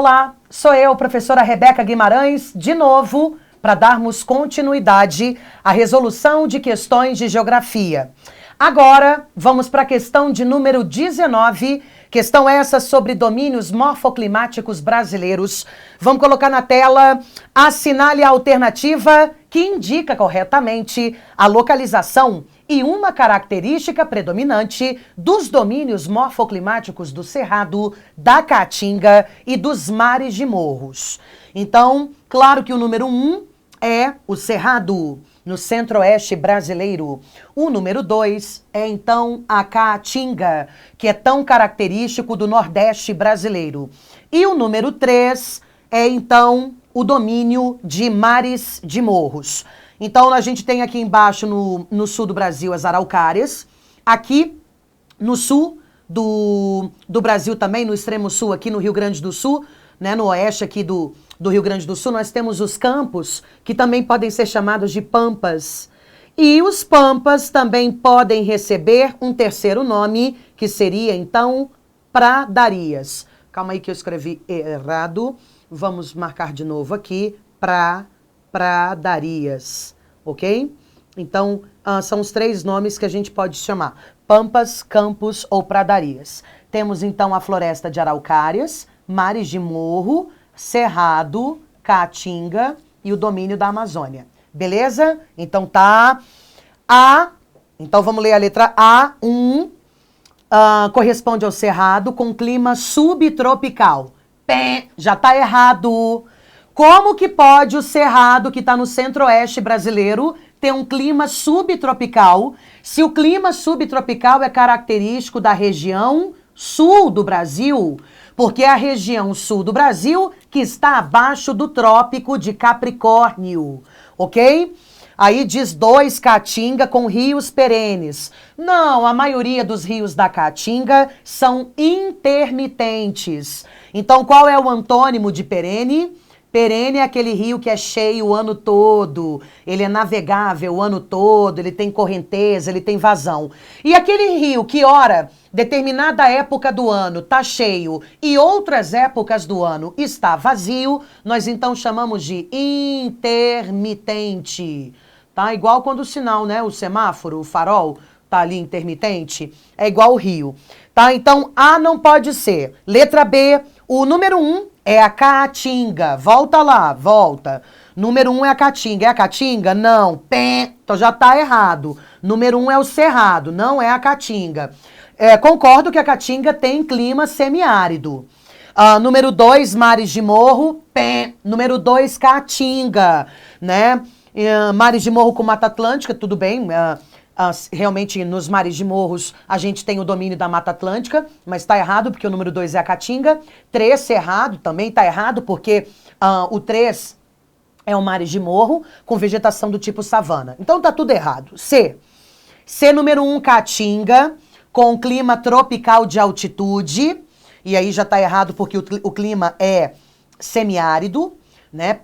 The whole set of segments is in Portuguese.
Olá, sou eu, professora Rebeca Guimarães, de novo, para darmos continuidade à resolução de questões de geografia. Agora, vamos para a questão de número 19, questão essa sobre domínios morfoclimáticos brasileiros. Vamos colocar na tela, assinale a alternativa que indica corretamente a localização e uma característica predominante dos domínios morfoclimáticos do Cerrado, da Caatinga e dos mares de morros. Então, claro que o número 1 é o Cerrado, no centro-oeste brasileiro. O número 2 é, então, a Caatinga, que é tão característico do nordeste brasileiro. E o número 3 é, então, o domínio de mares de morros. Então, a gente tem aqui embaixo, no sul do Brasil, as araucárias. Aqui, no sul do Brasil também, no extremo sul, aqui no Rio Grande do Sul, né, no oeste aqui do Rio Grande do Sul, nós temos os campos, que também podem ser chamados de pampas. E os pampas também podem receber um terceiro nome, que seria, então, pradarias. Calma aí que eu escrevi errado. Vamos marcar de novo aqui, pradarias, ok? Então, são os três nomes que a gente pode chamar: pampas, campos ou pradarias. Temos, então, a floresta de araucárias, mares de morro, Cerrado, Caatinga e o domínio da Amazônia. Beleza? Então tá. Então vamos ler a letra A. Corresponde ao Cerrado com clima subtropical. Já tá errado. Como que pode o Cerrado, que está no centro-oeste brasileiro, ter um clima subtropical, se o clima subtropical é característico da região sul do Brasil? Porque é a região sul do Brasil que está abaixo do Trópico de Capricórnio, ok? Aí diz 2, Caatinga com rios perenes. Não, a maioria dos rios da Caatinga são intermitentes. Então, qual é o antônimo de perene? Perene é aquele rio que é cheio o ano todo, ele é navegável o ano todo, ele tem correnteza, ele tem vazão. E aquele rio que, ora, determinada época do ano está cheio e outras épocas do ano está vazio, nós então chamamos de intermitente. Tá? Igual quando o sinal, né, o semáforo, o farol, tá ali intermitente, é igual o rio. Tá? Então, A não pode ser. Letra B, o número 1 é a Caatinga. Volta lá, volta. Número 1 é a Caatinga. É a Caatinga? Não. Então já tá errado. Número 1 é o Cerrado, não é a Caatinga. Concordo que a Caatinga tem clima semiárido. Número 2, mares de morro. Número 2, Caatinga, né? Mares de morro com Mata Atlântica, tudo bem. Realmente, nos mares de morros, a gente tem o domínio da Mata Atlântica, mas está errado, porque o número 2 é a Caatinga. 3, Cerrado, também está errado, porque o 3 é o mares de morro, com vegetação do tipo savana. Então, tá tudo errado. C, número 1, Caatinga, com clima tropical de altitude, e aí já está errado, porque o clima é semiárido, né?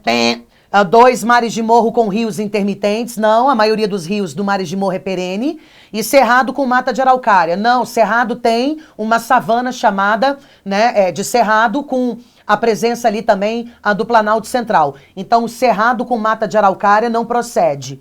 2, mares de morro com rios intermitentes. Não, a maioria dos rios do mares de morro é perene. E Cerrado com mata de araucária. Não, Cerrado tem uma savana chamada, né, de Cerrado, com a presença ali também do Planalto Central. Então, o Cerrado com mata de araucária não procede.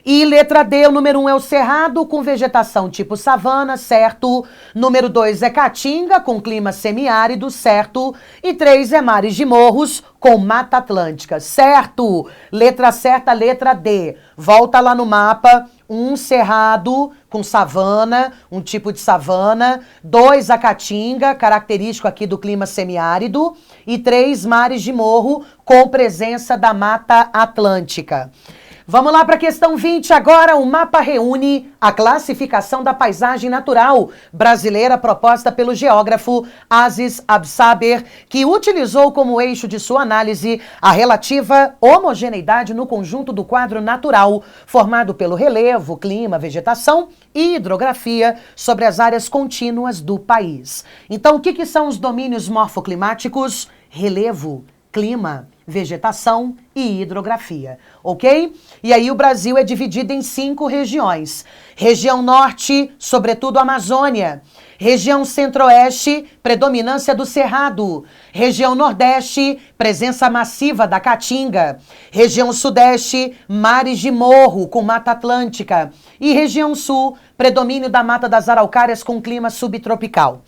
E letra D, o número 1 é o Cerrado com vegetação tipo savana, certo? Número 2 é Caatinga com clima semiárido, certo? E 3 é mares de morros com Mata Atlântica, certo? Letra certa, letra D. Volta lá no mapa. 1, Cerrado com savana, um tipo de savana. 2, a Caatinga, característico aqui do clima semiárido. E 3, mares de morro com presença da Mata Atlântica. Vamos lá para a questão 20 agora. O mapa reúne a classificação da paisagem natural brasileira proposta pelo geógrafo Aziz Absaber, que utilizou como eixo de sua análise a relativa homogeneidade no conjunto do quadro natural, formado pelo relevo, clima, vegetação e hidrografia sobre as áreas contínuas do país. Então, o que são os domínios morfoclimáticos? Relevo, clima, vegetação e hidrografia, ok? E aí o Brasil é dividido em 5 regiões. Região Norte, sobretudo Amazônia. Região Centro-Oeste, predominância do Cerrado. Região Nordeste, presença massiva da Caatinga. Região Sudeste, mares de morro com Mata Atlântica. E região Sul, predomínio da Mata das Araucárias com clima subtropical.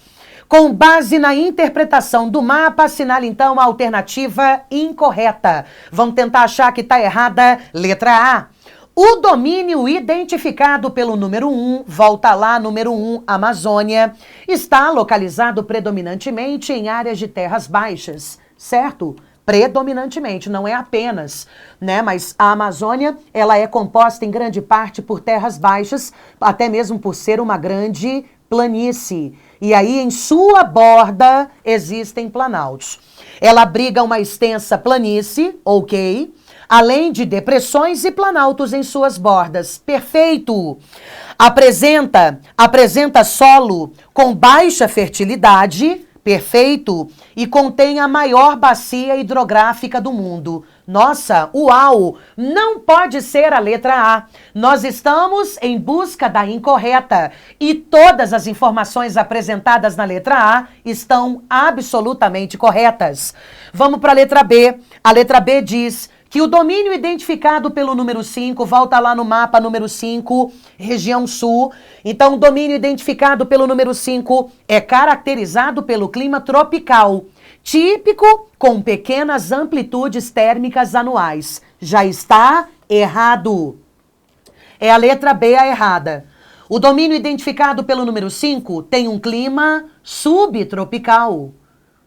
Com base na interpretação do mapa, assinale então a alternativa incorreta. Vamos tentar achar que está errada. Letra A. O domínio identificado pelo número 1, volta lá, número 1, Amazônia, está localizado predominantemente em áreas de terras baixas, certo? Predominantemente, não é apenas, né? Mas a Amazônia, ela é composta em grande parte por terras baixas, até mesmo por ser uma grande planície. E aí, em sua borda, existem planaltos. Ela abriga uma extensa planície, ok? Além de depressões e planaltos em suas bordas. Perfeito! Apresenta solo com baixa fertilidade, perfeito, e contém a maior bacia hidrográfica do mundo. Nossa, uau! Não pode ser a letra A. Nós estamos em busca da incorreta e todas as informações apresentadas na letra A estão absolutamente corretas. Vamos para a letra B. A letra B diz que o domínio identificado pelo número 5, volta lá no mapa número 5, região sul. Então, o domínio identificado pelo número 5 é caracterizado pelo clima tropical, típico com pequenas amplitudes térmicas anuais. Já está errado. É a letra B a errada. O domínio identificado pelo número 5 tem um clima subtropical.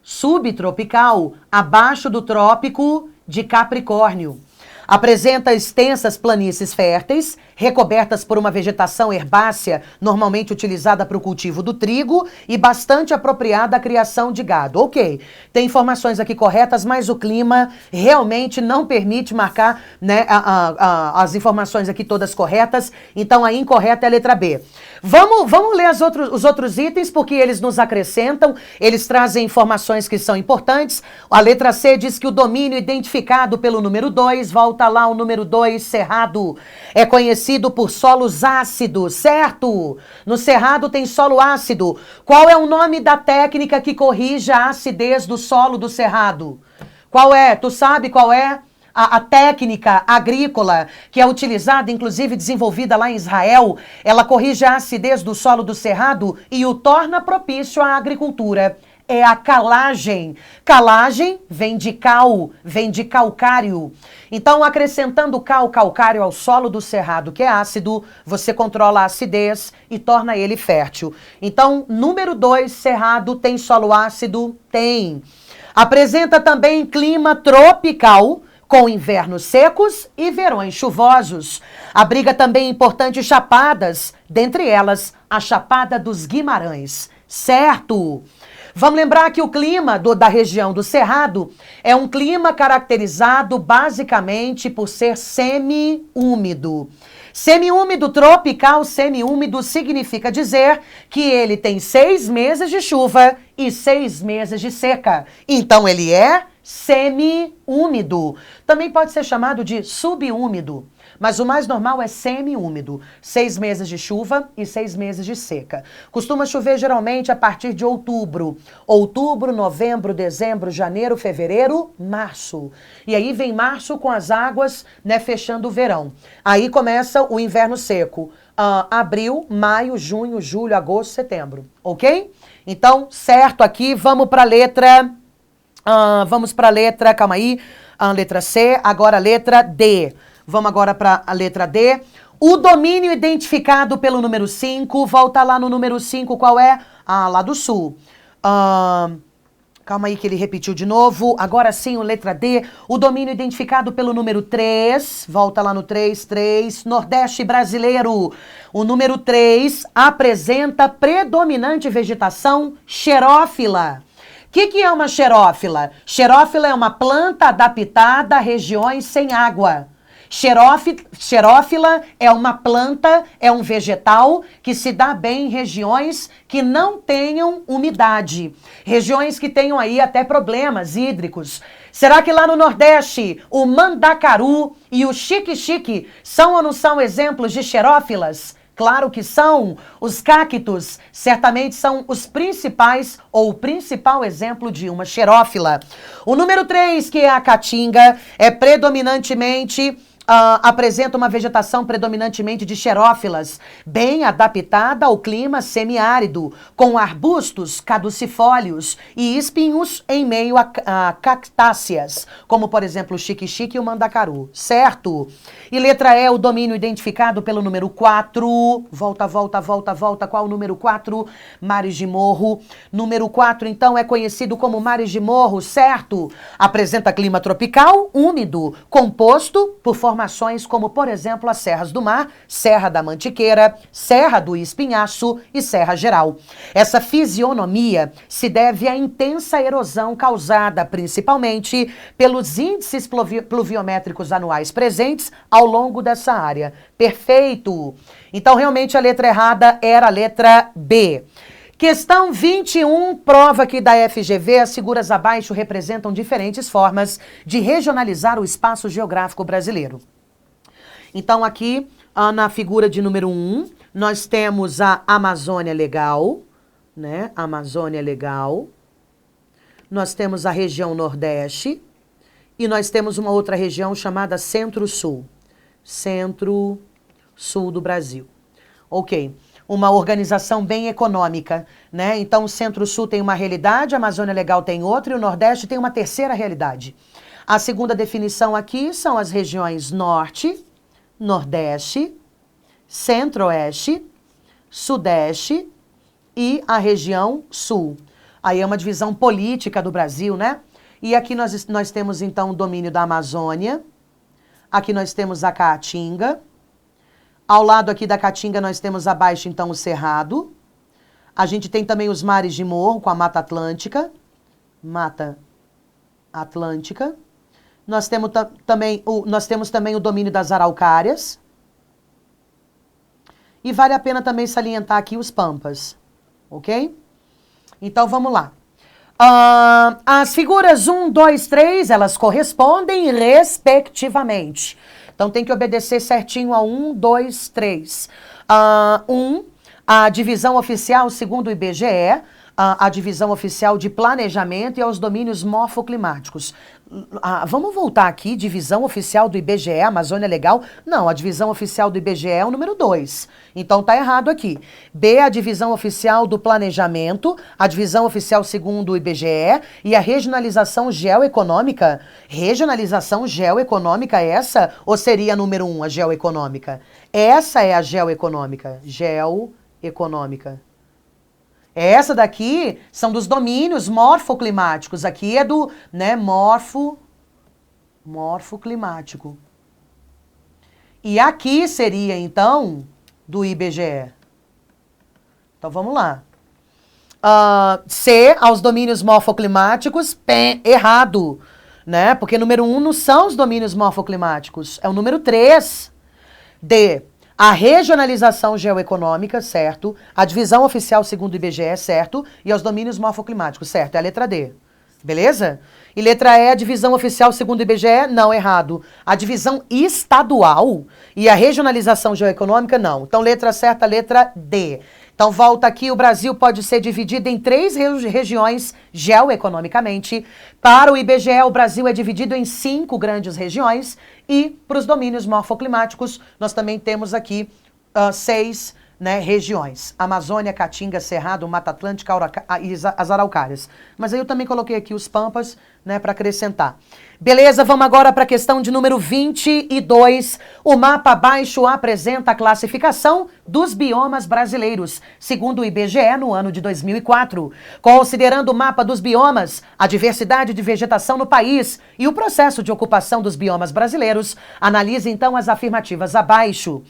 Subtropical, abaixo do trópico de Capricórnio. Apresenta extensas planícies férteis, recobertas por uma vegetação herbácea, normalmente utilizada para o cultivo do trigo e bastante apropriada à criação de gado. Ok, tem informações aqui corretas, mas o clima realmente não permite marcar, né, as informações aqui todas corretas, então a incorreta é a letra B. Vamos ler os outros itens, porque eles nos acrescentam, eles trazem informações que são importantes. A letra C diz que o domínio identificado pelo número 2, volta lá o número 2, Cerrado, é conhecido por solos ácidos, certo? No Cerrado tem solo ácido. Qual é o nome da técnica que corrige a acidez do solo do Cerrado? Qual é? Tu sabe qual é? A técnica agrícola que é utilizada, inclusive desenvolvida lá em Israel, ela corrige a acidez do solo do Cerrado e o torna propício à agricultura. É a calagem. Calagem vem de cal, vem de calcário. Então, acrescentando calcário ao solo do Cerrado, que é ácido, você controla a acidez e torna ele fértil. Então, número 2, Cerrado, tem solo ácido? Tem. Apresenta também clima tropical, com invernos secos e verões chuvosos. Abriga também importantes chapadas, dentre elas a Chapada dos Guimarães. Certo! Vamos lembrar que o clima da região do Cerrado é um clima caracterizado basicamente por ser semi-úmido. Semi-úmido tropical, semi-úmido significa dizer que ele tem 6 meses de chuva e 6 meses de seca. Então ele é semi-úmido. Também pode ser chamado de subúmido, mas o mais normal é semi-úmido. 6 meses de chuva e 6 meses de seca. Costuma chover geralmente a partir de outubro. Outubro, novembro, dezembro, janeiro, fevereiro, março. E aí vem março com as águas, né, fechando o verão. Aí começa o inverno seco. Abril, maio, junho, julho, agosto, setembro. Ok? Então, certo aqui, vamos para a letra... calma aí, letra C, agora a letra D. Vamos agora para a letra D. O domínio identificado pelo número 5, volta lá no número 5, qual é? Lá do sul. Calma aí que ele repetiu de novo. Agora sim, a letra D. O domínio identificado pelo número 3, volta lá no 3, Nordeste brasileiro. O número 3 apresenta predominante vegetação xerófila. O que é uma xerófila? Xerófila é uma planta adaptada a regiões sem água. Xerófila é uma planta, é um vegetal que se dá bem em regiões que não tenham umidade. Regiões que tenham aí até problemas hídricos. Será que lá no Nordeste o mandacaru e o xique-xique são ou não são exemplos de xerófilas? Claro que são. Os cactos certamente são os principais ou o principal exemplo de uma xerófila. O número 3, que é a caatinga, é predominantemente... apresenta uma vegetação predominantemente de xerófilas, bem adaptada ao clima semiárido, com arbustos caducifólios e espinhos em meio a cactáceas, como por exemplo o xique-xique e o mandacaru, certo? E letra E, o domínio identificado pelo número 4, volta, qual o número 4? Mares de Morro. Número 4, então, é conhecido como Mares de Morro, certo? Apresenta clima tropical, úmido, composto por formações como, por exemplo, as Serras do Mar, Serra da Mantiqueira, Serra do Espinhaço e Serra Geral. Essa fisionomia se deve à intensa erosão causada principalmente pelos índices pluviométricos anuais presentes ao longo dessa área. Perfeito! Então, realmente, a letra errada era a letra B. Questão 21, prova que da FGV as figuras abaixo representam diferentes formas de regionalizar o espaço geográfico brasileiro. Então aqui, na figura de número 1, nós temos a Amazônia Legal, né? Amazônia Legal. Nós temos a região Nordeste e nós temos uma outra região chamada Centro-Sul. Centro-Sul do Brasil. Ok. Uma organização bem econômica, né? Então, o Centro-Sul tem uma realidade, a Amazônia Legal tem outra e o Nordeste tem uma terceira realidade. A segunda definição aqui são as regiões Norte, Nordeste, Centro-Oeste, Sudeste e a região Sul. Aí é uma divisão política do Brasil, né? E aqui nós temos, então, o domínio da Amazônia. Aqui nós temos a Caatinga. Ao lado aqui da Caatinga nós temos abaixo, então, o Cerrado. A gente tem também os mares de Morro com a Mata Atlântica. Mata Atlântica. Nós temos também o domínio das araucárias. E vale a pena também salientar aqui os pampas. Ok? Então, vamos lá. As figuras 1, 2, 3, elas correspondem respectivamente. Então, tem que obedecer certinho a 1, 2, 3. 1, a divisão oficial, segundo o IBGE, a divisão oficial de planejamento e aos domínios morfoclimáticos. Vamos voltar aqui, divisão oficial do IBGE, Amazônia Legal. Não, a divisão oficial do IBGE é o número 2. Então tá errado aqui. B, a divisão oficial do planejamento, a divisão oficial segundo o IBGE e a regionalização geoeconômica. Regionalização geoeconômica essa? Ou seria número 1, a geoeconômica? Essa é a geoeconômica. Geoeconômica. Essa daqui são dos domínios morfoclimáticos. Aqui é do, né, morfoclimático. E aqui seria, então, do IBGE. Então, vamos lá. C, aos domínios morfoclimáticos, errado. Né? Porque número 1 não são os domínios morfoclimáticos. É o número 3. D, a regionalização geoeconômica, certo? A divisão oficial segundo o IBGE, certo? E aos domínios morfoclimáticos, certo? É a letra D. Beleza? E letra E, a divisão oficial segundo o IBGE, não, errado. A divisão estadual e a regionalização geoeconômica, não. Então, letra certa, letra D. Então, volta aqui, o Brasil pode ser dividido em 3 regiões geoeconomicamente. Para o IBGE, o Brasil é dividido em 5 grandes regiões. E para os domínios morfoclimáticos, nós também temos aqui 6 regiões. Amazônia, Caatinga, Cerrado, Mata Atlântica e as araucárias. Mas aí eu também coloquei aqui os pampas, né, para acrescentar. Beleza, vamos agora para a questão de número 22. O mapa abaixo apresenta a classificação dos biomas brasileiros, segundo o IBGE no ano de 2004. Considerando o mapa dos biomas, a diversidade de vegetação no país e o processo de ocupação dos biomas brasileiros, analise então as afirmativas abaixo.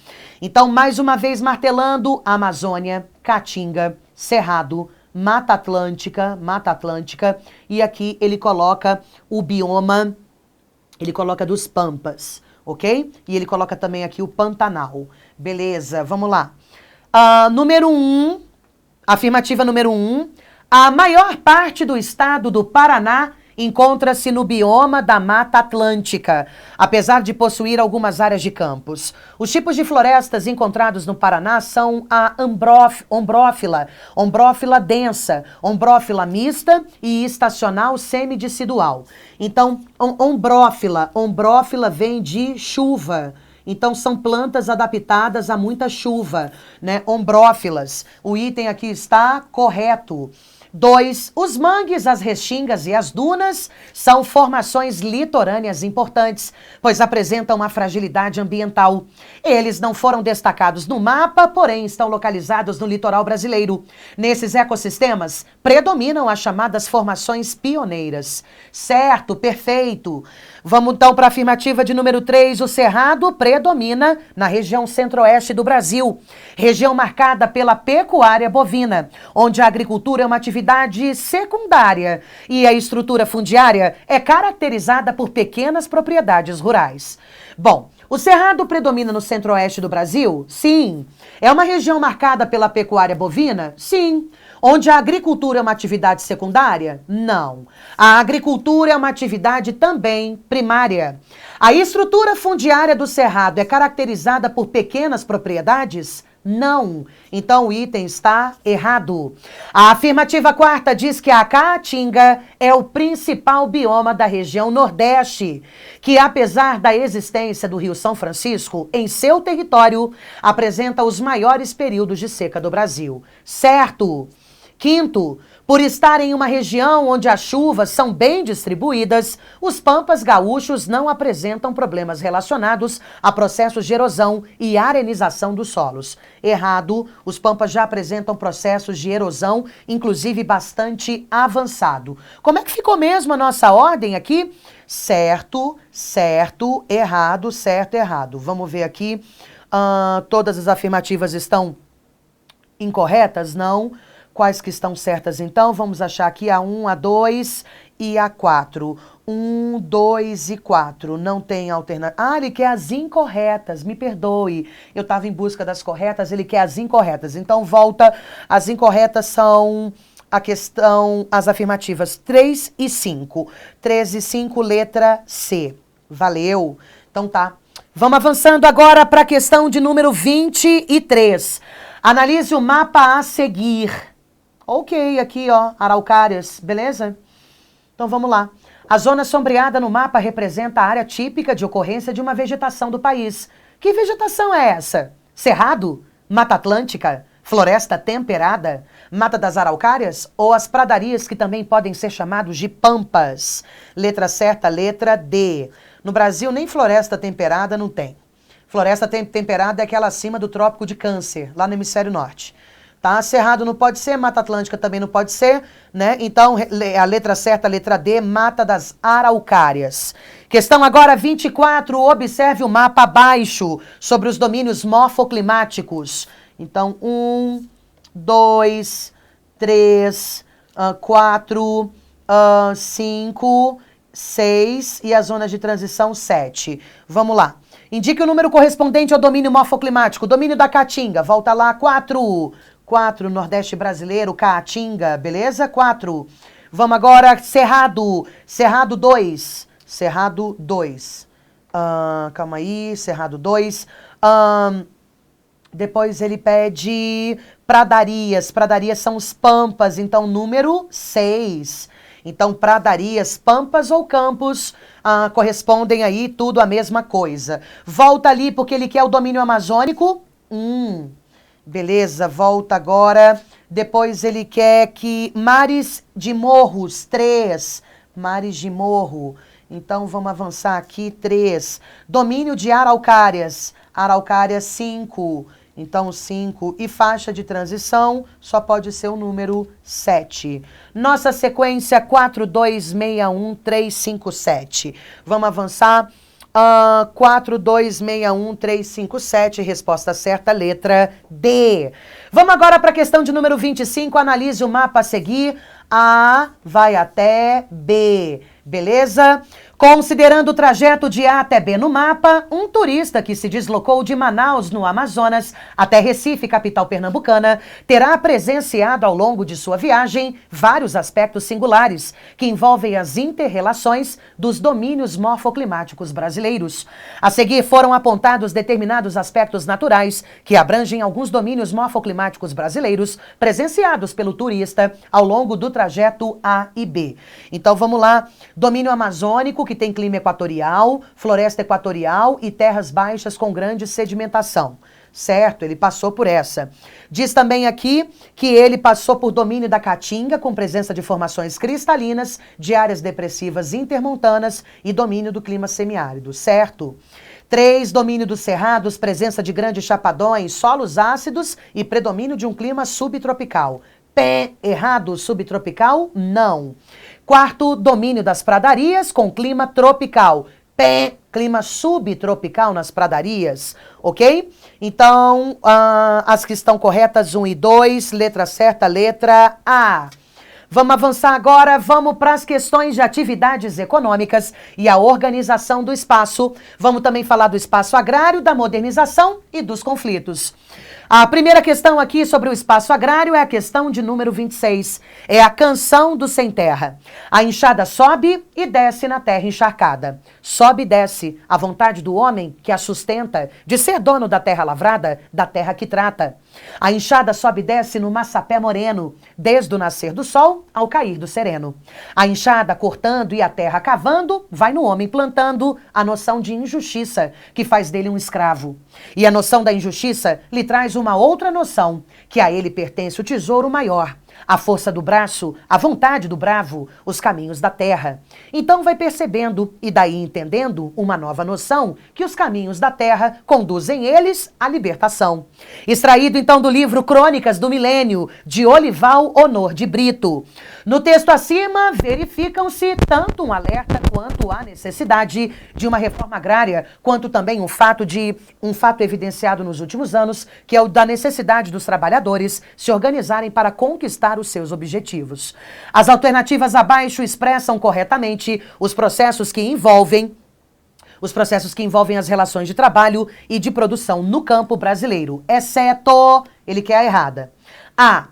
Então, mais uma vez martelando, Amazônia, Caatinga, Cerrado, Mata Atlântica, e aqui ele coloca o bioma, ele coloca dos Pampas, ok? E ele coloca também aqui o Pantanal. Beleza, vamos lá. Número 1, afirmativa número 1, a maior parte do estado do Paraná encontra-se no bioma da Mata Atlântica, apesar de possuir algumas áreas de campos. Os tipos de florestas encontrados no Paraná são a ombrófila densa, ombrófila mista e estacional semidecidual. Então, ombrófila vem de chuva. Então, são plantas adaptadas a muita chuva, né? Ombrófilas. O item aqui está correto. 2. Os mangues, as restingas e as dunas são formações litorâneas importantes, pois apresentam uma fragilidade ambiental. Eles não foram destacados no mapa, porém estão localizados no litoral brasileiro. Nesses ecossistemas, predominam as chamadas formações pioneiras. Certo, perfeito. Vamos então para a afirmativa de número 3. O cerrado predomina na região centro-oeste do Brasil, região marcada pela pecuária bovina, onde a agricultura é uma atividade secundária e a estrutura fundiária é caracterizada por pequenas propriedades rurais. Bom, o cerrado predomina no centro-oeste do Brasil? Sim. É uma região marcada pela pecuária bovina? Sim. Onde a agricultura é uma atividade secundária? Não. A agricultura é uma atividade também primária. A estrutura fundiária do cerrado é caracterizada por pequenas propriedades? Não. Então o item está errado. A afirmativa 4ª diz que a Caatinga é o principal bioma da região Nordeste, que apesar da existência do Rio São Francisco, em seu território, apresenta os maiores períodos de seca do Brasil. Certo. 5º, por estar em uma região onde as chuvas são bem distribuídas, os pampas gaúchos não apresentam problemas relacionados a processos de erosão e arenização dos solos. Errado, os pampas já apresentam processos de erosão, inclusive bastante avançado. Como é que ficou mesmo a nossa ordem aqui? Certo, certo, errado, certo, errado. Vamos ver aqui. Todas as afirmativas estão incorretas? Não. Quais que estão certas, então? Vamos achar aqui a 1, a 2 e a 4. 1, 2 e 4. Não tem alternativa. Ah, ele quer as incorretas. Me perdoe. Eu estava em busca das corretas, ele quer as incorretas. Então, volta. As incorretas são as afirmativas 3 e 5. 3 e 5, letra C. Valeu. Então, tá. Vamos avançando agora para a questão de número 23. Analise o mapa a seguir. Ok, aqui ó, araucárias, beleza? Então vamos lá. A zona sombreada no mapa representa a área típica de ocorrência de uma vegetação do país. Que vegetação é essa? Cerrado? Mata Atlântica? Floresta temperada? Mata das Araucárias? Ou as pradarias que também podem ser chamados de pampas? Letra certa, letra D. No Brasil nem floresta temperada não tem. Floresta temperada é aquela acima do Trópico de Câncer, lá no hemisfério norte. Tá? Cerrado não pode ser, Mata Atlântica também não pode ser, né? Então, a letra certa, a letra D, Mata das Araucárias. Questão agora 24, observe o mapa abaixo sobre os domínios morfoclimáticos. Então, 1, 2, 3, 4, 5, 6 e a zona de transição 7. Vamos lá. Indique o número correspondente ao domínio morfoclimático. Domínio da Caatinga, volta lá, 4. 4, Nordeste brasileiro, Caatinga, beleza? 4. Vamos agora, Cerrado. Cerrado 2. Cerrado 2. Calma aí, Cerrado 2. Depois ele pede pradarias. Pradarias são os pampas, então número 6. Então, pradarias, pampas ou campos correspondem aí tudo a mesma coisa. Volta ali porque ele quer o domínio amazônico. Beleza, volta agora. Depois ele quer que mares de morros, 3. Mares de morro. Então, vamos avançar aqui, 3. Domínio de araucárias. Araucárias, 5. Então, 5. E faixa de transição só pode ser o número 7. Nossa sequência, 4, 2, 6, 1, 3, 5, 7. Vamos avançar. 4, 2, 6, 1, 3, 5, 7. Resposta certa, letra D. Vamos agora para a questão de número 25. Analise o mapa a seguir. A vai até B. Beleza? Considerando o trajeto de A até B no mapa, um turista que se deslocou de Manaus, no Amazonas, até Recife, capital pernambucana, terá presenciado ao longo de sua viagem vários aspectos singulares que envolvem as inter-relações dos domínios morfoclimáticos brasileiros. A seguir foram apontados determinados aspectos naturais que abrangem alguns domínios morfoclimáticos brasileiros presenciados pelo turista ao longo do trajeto A e B. Então vamos lá, domínio amazônico, que tem clima equatorial, floresta equatorial e terras baixas com grande sedimentação. Certo, ele passou por essa. Diz também aqui que ele passou por domínio da Caatinga, com presença de formações cristalinas, de áreas depressivas intermontanas e domínio do clima semiárido. Certo. 3, domínio dos cerrados, presença de grandes chapadões, solos ácidos e predomínio de um clima subtropical. Pé, errado, subtropical? Não. 4, domínio das pradarias com clima tropical. Pé, clima subtropical nas pradarias, ok? Então, as que estão corretas, 1 e 2, letra certa, letra A. Vamos avançar agora, vamos para as questões de atividades econômicas e a organização do espaço. Vamos também falar do espaço agrário, da modernização e dos conflitos. A primeira questão aqui sobre o espaço agrário é a questão de número 26. É a canção do sem terra. A enxada sobe e desce na terra encharcada. Sobe e desce a vontade do homem que a sustenta de ser dono da terra lavrada, da terra que trata. A enxada sobe e desce no maçapé moreno, desde o nascer do sol ao cair do sereno. A enxada cortando e a terra cavando, vai no homem plantando a noção de injustiça, que faz dele um escravo. E a noção da injustiça lhe traz uma outra noção, que a ele pertence o tesouro maior, a força do braço, a vontade do bravo, os caminhos da terra. Então vai percebendo e daí entendendo uma nova noção que os caminhos da terra conduzem eles à libertação. Extraído então do livro Crônicas do Milênio, de Olival Honor de Brito. No texto acima, verificam-se tanto um alerta quanto a necessidade de uma reforma agrária, quanto também um fato evidenciado nos últimos anos, que é o da necessidade dos trabalhadores se organizarem para conquistar os seus objetivos. As alternativas abaixo expressam corretamente os processos que envolvem as relações de trabalho e de produção no campo brasileiro, exceto, ele quer a errada. A.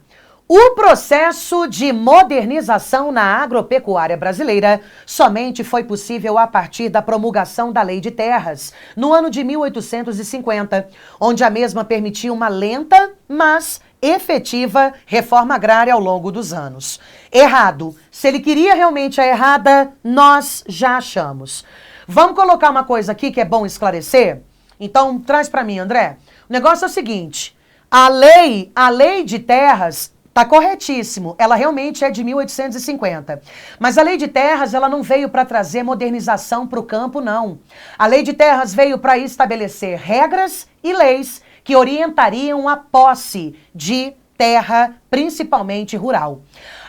O processo de modernização na agropecuária brasileira somente foi possível a partir da promulgação da Lei de Terras, no ano de 1850, onde a mesma permitia uma lenta, mas efetiva reforma agrária ao longo dos anos. Errado. Se ele queria realmente a errada, nós já achamos. Vamos colocar uma coisa aqui que é bom esclarecer? Então, traz para mim, André. O negócio é o seguinte, a lei de terras tá corretíssimo, ela realmente é de 1850. Mas a Lei de Terras, ela não veio para trazer modernização para o campo, não. A Lei de Terras veio para estabelecer regras e leis que orientariam a posse de terra, principalmente rural.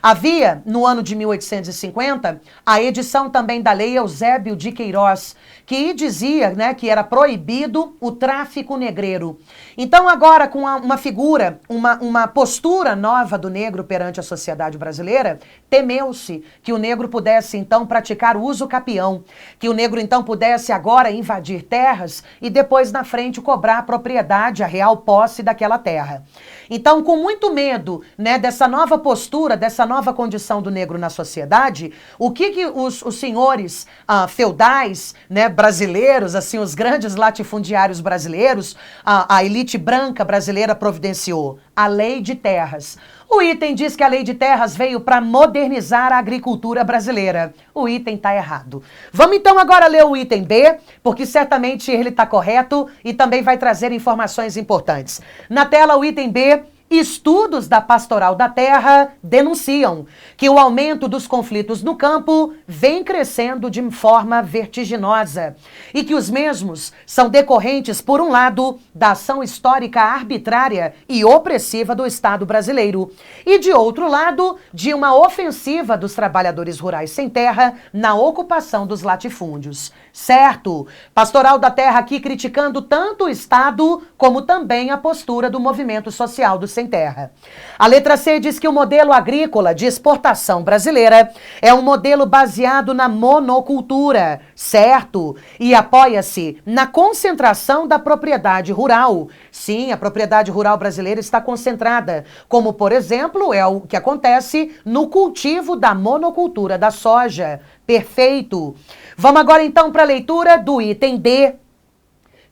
Havia, no ano de 1850, a edição também da Lei Eusébio de Queiroz, que dizia, né, que era proibido o tráfico negreiro. Então, agora, com uma figura, uma postura nova do negro perante a sociedade brasileira, temeu-se que o negro pudesse, então, praticar o uso capião, que o negro, então, pudesse agora invadir terras e depois, na frente, cobrar a propriedade, a real posse daquela terra. Então, com muito medo, né, dessa nova postura, dessa nova condição do negro na sociedade, o que os senhores feudais, né, brasileiros, assim, os grandes latifundiários brasileiros, a elite branca brasileira providenciou? A Lei de Terras. O item diz que a Lei de Terras veio para modernizar a agricultura brasileira. O item está errado. Vamos então agora ler o item B, porque certamente ele está correto e também vai trazer informações importantes. Na tela, o item B. Estudos da Pastoral da Terra denunciam que o aumento dos conflitos no campo vem crescendo de forma vertiginosa e que os mesmos são decorrentes, por um lado, da ação histórica arbitrária e opressiva do Estado brasileiro e, de outro lado, de uma ofensiva dos trabalhadores rurais sem terra na ocupação dos latifúndios. Certo? Pastoral da Terra aqui criticando tanto o Estado como também a postura do movimento social do sem sem terra. A letra C diz que o modelo agrícola de exportação brasileira é um modelo baseado na monocultura, certo? E apoia-se na concentração da propriedade rural. Sim, a propriedade rural brasileira está concentrada, como, por exemplo, é o que acontece no cultivo da monocultura da soja. Perfeito. Vamos agora então para a leitura do item D.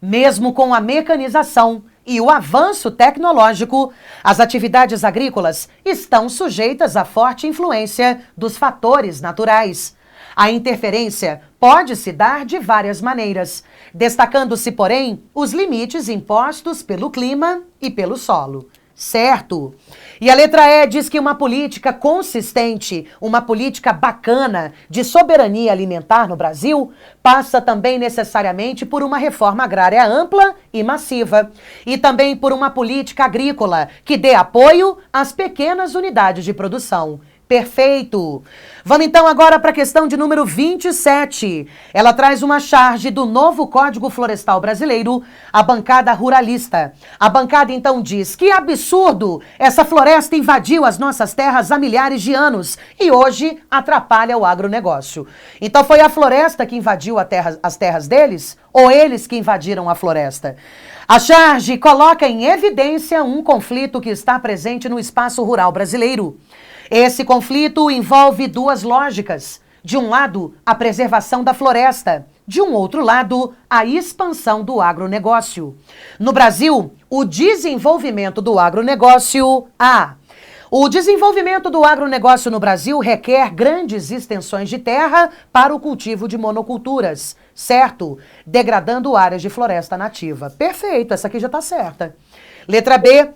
Mesmo com a mecanização e o avanço tecnológico, as atividades agrícolas estão sujeitas à forte influência dos fatores naturais. A interferência pode se dar de várias maneiras, destacando-se, porém, os limites impostos pelo clima e pelo solo. Certo? E a letra E diz que uma política consistente, uma política bacana de soberania alimentar no Brasil passa também necessariamente por uma reforma agrária ampla e massiva. E também por uma política agrícola que dê apoio às pequenas unidades de produção. Perfeito! Vamos então agora para a questão de número 27. Ela traz uma charge do novo Código Florestal Brasileiro, a bancada ruralista. A bancada então diz: que absurdo! Essa floresta invadiu as nossas terras há milhares de anos e hoje atrapalha o agronegócio. Então foi a floresta que invadiu as terras deles ou eles que invadiram a floresta? A charge coloca em evidência um conflito que está presente no espaço rural brasileiro. Esse conflito envolve duas lógicas. De um lado, a preservação da floresta. De um outro lado, a expansão do agronegócio. No Brasil, o desenvolvimento do agronegócio... O desenvolvimento do agronegócio no Brasil requer grandes extensões de terra para o cultivo de monoculturas, certo? Degradando áreas de floresta nativa. Perfeito, essa aqui já está certa. Letra B,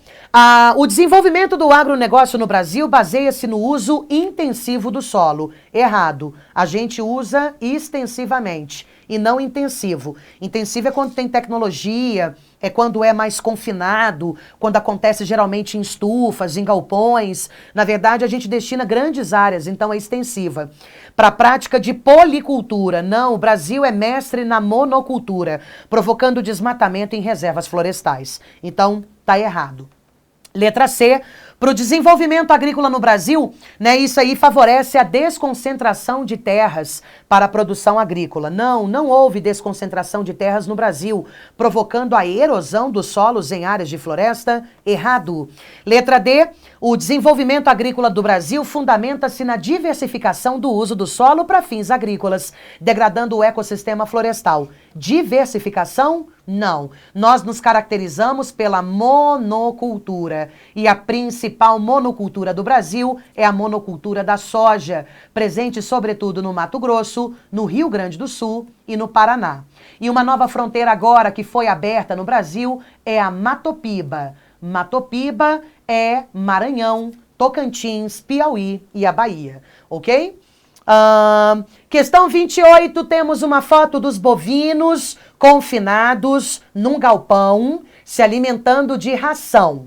o desenvolvimento do agronegócio no Brasil baseia-se no uso intensivo do solo. Errado. A gente usa extensivamente e não intensivo. Intensivo é quando tem tecnologia, é quando é mais confinado, quando acontece geralmente em estufas, em galpões. Na verdade, a gente destina grandes áreas, então é extensiva. Para a prática de policultura, não, o Brasil é mestre na monocultura, provocando desmatamento em reservas florestais. Então, tá errado. Letra C, para o desenvolvimento agrícola no Brasil, né, isso aí favorece a desconcentração de terras para a produção agrícola. Não houve desconcentração de terras no Brasil, provocando a erosão dos solos em áreas de floresta. Errado. Letra D, o desenvolvimento agrícola do Brasil fundamenta-se na diversificação do uso do solo para fins agrícolas, degradando o ecossistema florestal. Diversificação? Não. Nós nos caracterizamos pela monocultura. E a principal monocultura do Brasil é a monocultura da soja, presente sobretudo no Mato Grosso, no Rio Grande do Sul e no Paraná. E uma nova fronteira agora que foi aberta no Brasil é a Matopiba. Matopiba é Maranhão, Tocantins, Piauí e a Bahia, ok? Questão 28, temos uma foto dos bovinos confinados num galpão, se alimentando de ração.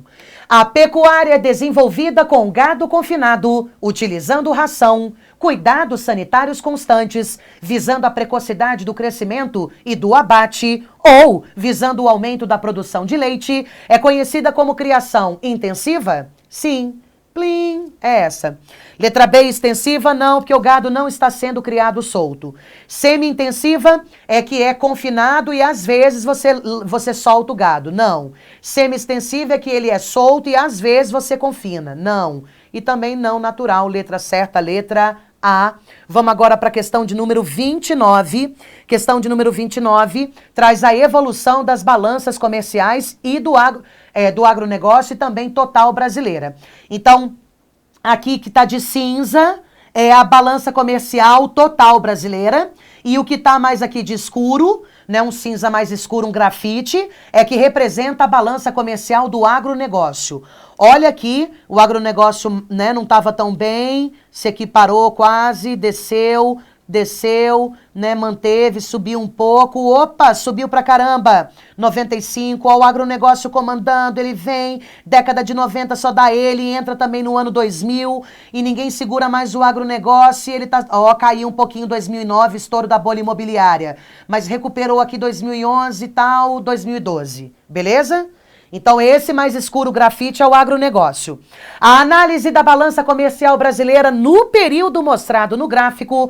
A pecuária é desenvolvida com gado confinado, utilizando ração, cuidados sanitários constantes, visando a precocidade do crescimento e do abate, ou visando o aumento da produção de leite, é conhecida como criação intensiva? Sim. Plim, é essa. Letra B, extensiva, não, porque o gado não está sendo criado solto. Semi-intensiva é que é confinado e às vezes você solta o gado. Não. Semi-extensiva é que ele é solto e às vezes você confina. Não. E também não natural, letra certa, letra A. Vamos agora para a questão de número 29. Questão de número 29 traz a evolução das balanças comerciais e do agronegócio e também total brasileira. Então, aqui que está de cinza é a balança comercial total brasileira e o que está mais aqui de escuro, né, um cinza mais escuro, um grafite, é que representa a balança comercial do agronegócio. Olha aqui, o agronegócio, né, não estava tão bem, se equiparou quase, desceu, né, manteve, subiu um pouco, opa, subiu pra caramba, 95, ó, o agronegócio comandando, ele vem, década de 90 só dá ele, entra também no ano 2000 e ninguém segura mais o agronegócio e ele tá, ó, caiu um pouquinho em 2009, estouro da bolha imobiliária, mas recuperou aqui 2011 e tal, 2012, beleza? Então, esse mais escuro grafite é o agronegócio. A análise da balança comercial brasileira no período mostrado no gráfico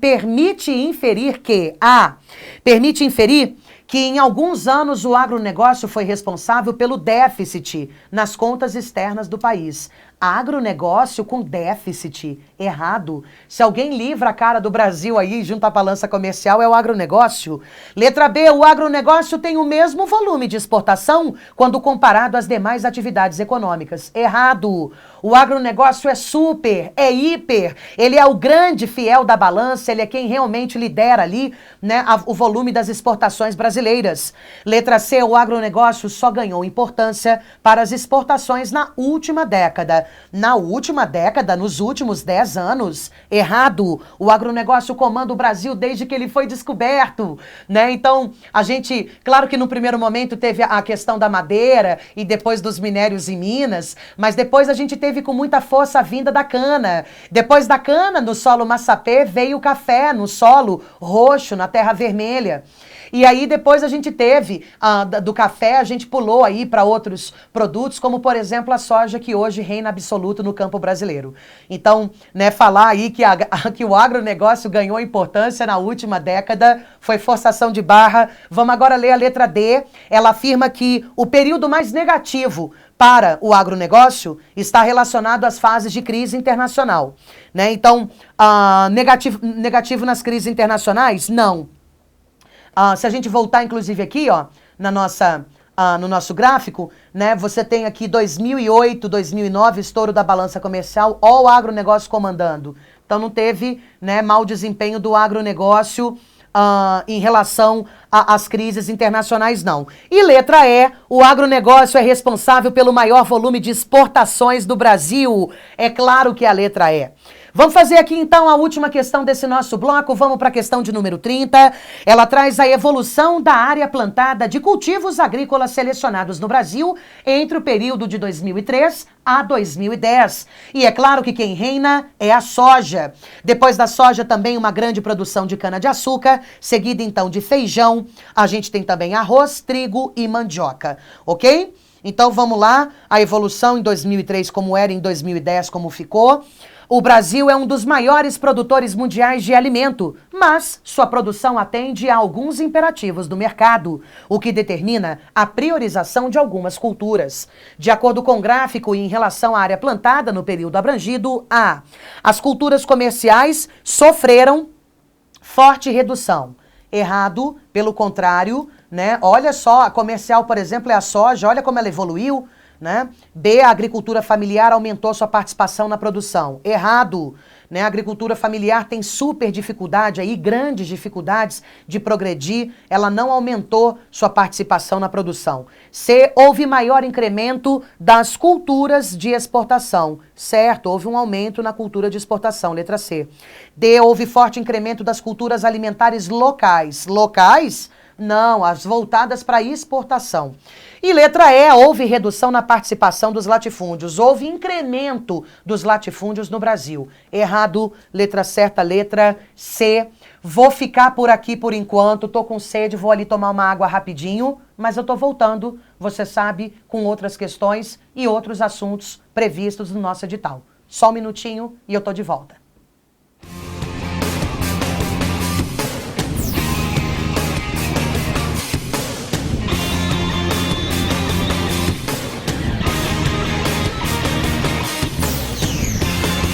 permite inferir que em alguns anos o agronegócio foi responsável pelo déficit nas contas externas do país. Agronegócio com déficit, errado. Se alguém livra a cara do Brasil aí junto à balança comercial, é o agronegócio. Letra B, o agronegócio tem o mesmo volume de exportação quando comparado às demais atividades econômicas. Errado. O agronegócio é super, é hiper, ele é o grande fiel da balança, ele é quem realmente lidera ali, né, o volume das exportações brasileiras. Letra C, o agronegócio só ganhou importância para as exportações na última década. Na última década, nos últimos 10 anos, errado. O agronegócio comanda o Brasil desde que ele foi descoberto, né? Então, a gente, claro que no primeiro momento teve a questão da madeira e depois dos minérios em Minas, mas depois a gente teve com muita força a vinda da cana. Depois da cana, no solo massapê, veio o café no solo roxo, na terra vermelha. E aí depois a gente teve, do café, a gente pulou aí para outros produtos, como por exemplo a soja, que hoje reina absoluto no campo brasileiro. Então, né, falar aí que o agronegócio ganhou importância na última década foi forçação de barra. Vamos agora ler a letra D. Ela afirma que o período mais negativo para o agronegócio está relacionado às fases de crise internacional, né? Então, negativo nas crises internacionais? Não. Se a gente voltar, inclusive, aqui, ó, no nosso gráfico, né, você tem aqui 2008, 2009, estouro da balança comercial, ó o agronegócio comandando. Então, não teve, né, mau desempenho do agronegócio em relação às crises internacionais, não. E letra E, o agronegócio é responsável pelo maior volume de exportações do Brasil. É claro que é a letra E. Vamos fazer aqui, então, a última questão desse nosso bloco. Vamos para a questão de número 30. Ela traz a evolução da área plantada de cultivos agrícolas selecionados no Brasil entre o período de 2003 a 2010. E é claro que quem reina é a soja. Depois da soja, também uma grande produção de cana-de-açúcar, seguida, então, de feijão. A gente tem também arroz, trigo e mandioca, ok? Então, vamos lá. A evolução em 2003 como era, em 2010 como ficou. O Brasil é um dos maiores produtores mundiais de alimento, mas sua produção atende a alguns imperativos do mercado, o que determina a priorização de algumas culturas. De acordo com o gráfico e em relação à área plantada no período abrangido, as culturas comerciais sofreram forte redução. Errado, pelo contrário, né? Olha só, a comercial, por exemplo, é a soja, olha como ela evoluiu. Né? B, a agricultura familiar aumentou sua participação na produção. Errado, né? A agricultura familiar tem super dificuldade aí, grandes dificuldades de progredir, ela não aumentou sua participação na produção. C, houve maior incremento das culturas de exportação. Certo, houve um aumento na cultura de exportação, letra C. D, houve forte incremento das culturas alimentares locais. Locais? Não, as voltadas para exportação. E letra E, houve redução na participação dos latifúndios. Houve incremento dos latifúndios no Brasil. Errado, letra certa, letra C. Vou ficar por aqui por enquanto, tô com sede, vou ali tomar uma água rapidinho, mas eu tô voltando, você sabe, com outras questões e outros assuntos previstos no nosso edital. Só um minutinho e eu tô de volta.